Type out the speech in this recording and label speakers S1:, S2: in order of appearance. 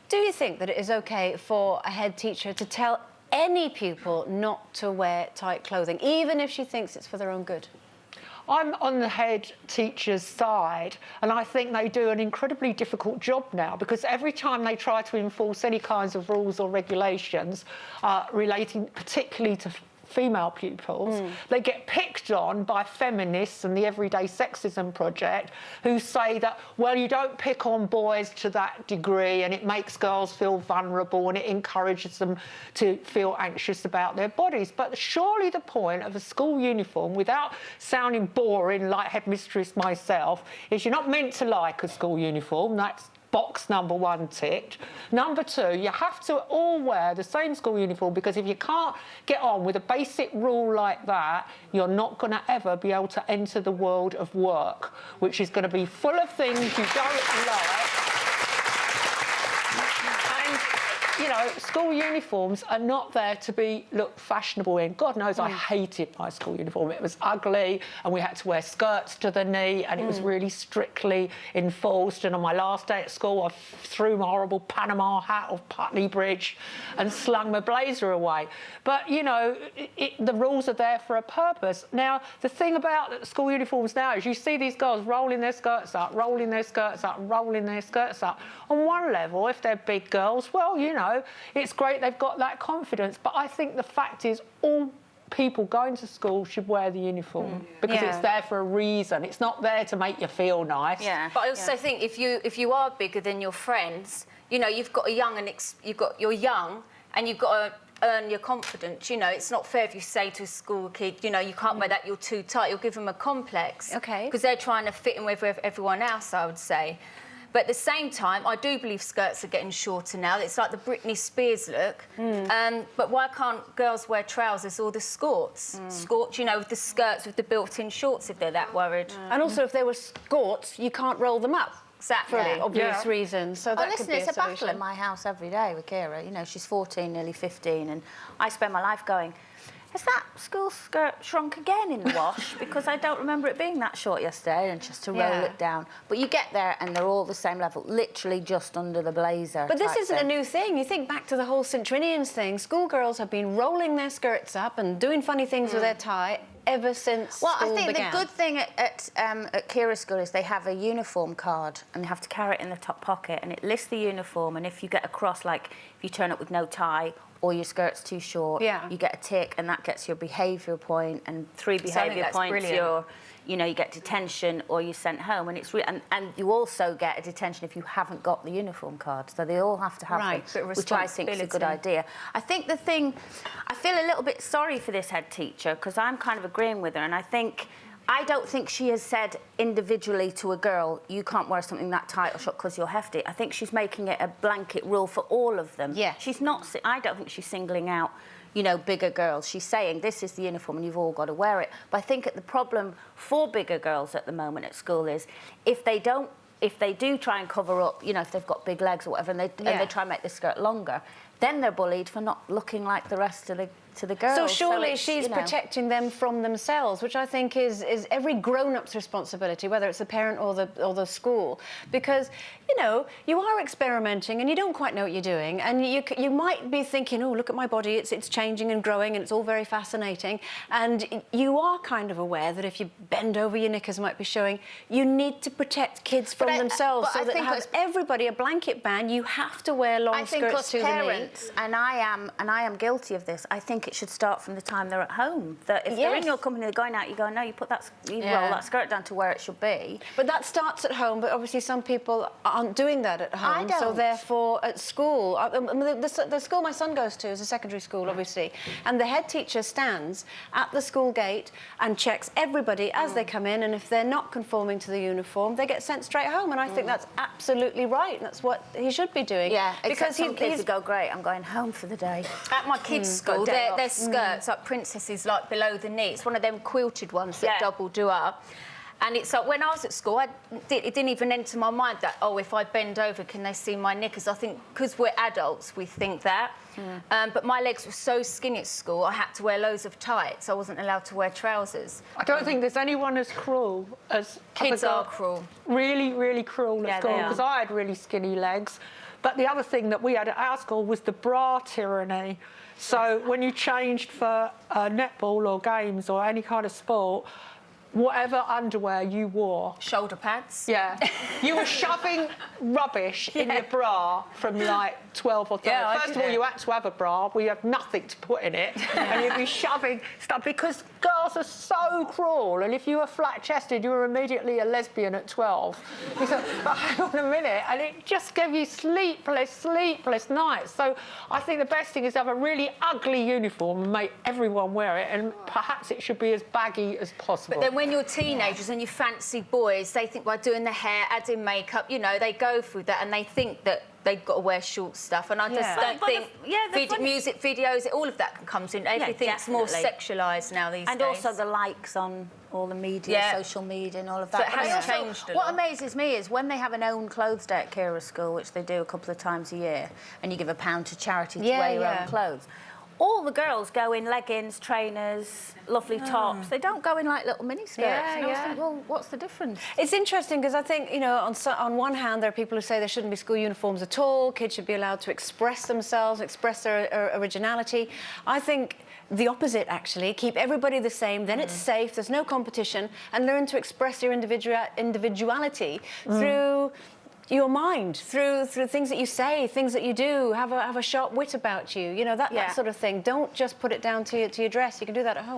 S1: Do you think that it is OK for a head teacher to tell any pupil not to wear tight clothing, even if she thinks it's for their own good?
S2: I'm on the head teacher's side, and I think they do an incredibly difficult job now, because every time they try to enforce any kinds of rules or regulations relating particularly to female pupils, they get picked on by feminists and the Everyday Sexism Project, who say that, well, you don't pick on boys to that degree and it makes girls feel vulnerable and it encourages them to feel anxious about their bodies. But surely the point of a school uniform, without sounding boring like headmistress myself, is you're not meant to like a school uniform. That's box number 1 ticked. Number 2, you have to all wear the same school uniform, because if you can't get on with a basic rule like that, you're not going to ever be able to enter the world of work, which is going to be full of things you don't like. You know, school uniforms are not there to look fashionable in. God knows I hated my school uniform. It was ugly, and we had to wear skirts to the knee, and it was really strictly enforced. And on my last day at school, I threw my horrible Panama hat off Putney Bridge and slung my blazer away. But, you know, the rules are there for a purpose. Now, the thing about school uniforms now is you see these girls rolling their skirts up, rolling their skirts up, rolling their skirts up. On one level, if they're big girls, well, you know, it's great they've got that confidence, but I think the fact is all people going to school should wear the uniform because it's there for a reason. It's not there to make you feel nice.
S3: Yeah, but I also think if you are bigger than your friends, you know, you've got you're young and you've got to earn your confidence. You know, it's not fair if you say to a school kid, you know, you can't wear that, you're too tight. You'll give them a complex.
S1: Okay.
S3: Because they're trying to fit in with everyone else, I would say. But at the same time, I do believe skirts are getting shorter now. It's like the Britney Spears look. But why can't girls wear trousers or the skirts? Skirts, you know, with the skirts with the built-in shorts if they're that worried.
S1: And also, if they were skirts, you can't roll them up.
S3: Exactly.
S1: For obvious reasons. So that could be
S4: it's a battle
S1: solution.
S4: in my house every day with Kira. You know, she's 14, nearly 15, and I spend my life going, has that school skirt shrunk again in the wash? Because I don't remember it being that short yesterday, and just to roll it down. But you get there and they're all the same level, literally just under the blazer.
S1: But this isn't a new thing. You think back to the whole St Trinians thing. Schoolgirls have been rolling their skirts up and doing funny things with their tie ever since school began.
S4: Well, I think the good thing at Kira's school is they have a uniform card, and they have to carry it in the top pocket, and it lists the uniform, and if you get across, like, if you turn up with no tie or your skirt's too short, you get a tick, and that gets your behaviour point, and 3 behaviour points, you know, you get detention or you're sent home, and it's and you also get a detention if you haven't got the uniform card. So they all have to have them, which I think is a good idea. I think the thing, I feel a little bit sorry for this head teacher, because I'm kind of agreeing with her, and I don't think she has said individually to a girl, you can't wear something that tight or short because you're hefty. I think she's making it a blanket rule for all of them.
S1: Yeah.
S4: She's not, I don't think she's singling out, you know, bigger girls. She's saying this is the uniform and you've all got to wear it. But I think the problem for bigger girls at the moment at school is if they do try and cover up, you know, if they've got big legs or whatever, and they try and make the skirt longer, then they're bullied for not looking like the rest of the girls.
S1: So surely she's
S4: you know,
S1: protecting them from themselves, which I think is every grown-up's responsibility, whether it's the parent or the school, because, you know, you are experimenting and you don't quite know what you're doing, and you might be thinking, oh, look at my body, it's changing and growing and it's all very fascinating, and you are kind of aware that if you bend over, your knickers might be showing. You need to protect kids from themselves, so that has everybody a blanket ban. You have to wear long skirts to the knee.
S4: I think as parents, and I am guilty of this, I think it should start from the time they're at home. That if they're in your company, they're going out, you go, no, you roll that skirt down to where it should be.
S1: But that starts at home, but obviously some people aren't doing that at home.
S4: I don't.
S1: So therefore, at school, the school my son goes to is a secondary school, obviously, and the head teacher stands at the school gate and checks everybody as they come in, and if they're not conforming to the uniform, they get sent straight home, and I think that's absolutely right, and that's what he should be doing.
S4: Yeah,
S1: because
S4: some kids go, great, I'm going home for the day.
S3: At my kids' school, their skirts, like princesses, like below the knee. It's one of them quilted ones that double do up. And it's like, when I was at school, it didn't even enter my mind that, oh, if I bend over, can they see my knickers? I think, because we're adults, we think that. But my legs were so skinny at school, I had to wear loads of tights. I wasn't allowed to wear trousers.
S2: I don't think there's anyone as cruel as...
S3: Kids are cruel.
S2: Really, really cruel at school, because I had really skinny legs. But the other thing that we had at our school was the bra tyranny. So when you changed for netball or games or any kind of sport, whatever underwear you wore.
S3: Shoulder pads.
S2: Yeah. You were shoving rubbish in your bra from like 12 or 13.
S1: Yeah,
S2: First of all, you had to have a bra. We had nothing to put in it. And you'd be shoving stuff because girls are so cruel. And if you were flat-chested, you were immediately a lesbian at 12. You thought, oh, hang on a minute. And it just gave you sleepless nights. So I think the best thing is to have a really ugly uniform and make everyone wear it. And perhaps it should be as baggy as possible.
S3: But then when you're teenagers and you fancy boys, they think by doing the hair, adding makeup, you know, they go through that and they think that they've got to wear short stuff. And I just don't think music videos, all of that comes in. Everything's more sexualised now these days.
S4: And also the likes on all the media, social media and all of that.
S3: So it has changed a lot.
S4: What amazes me is when they have an own clothes day at Kira's school, which they do a couple of times a year, and you give £1 to charity to wear your own clothes. All the girls go in leggings, trainers, lovely tops. They don't go in like little mini skirts. And I was thinking, well, what's the difference?
S1: It's interesting because I think, you know, on one hand, there are people who say there shouldn't be school uniforms at all. Kids should be allowed to express themselves, express their originality. I think the opposite, actually. Keep everybody the same, then it's safe, there's no competition, and learn to express your individuality through your mind, through things that you say, things that you do. Have a sharp wit about you, you know, that sort of thing. Don't just put it down to your dress. You can do that at home.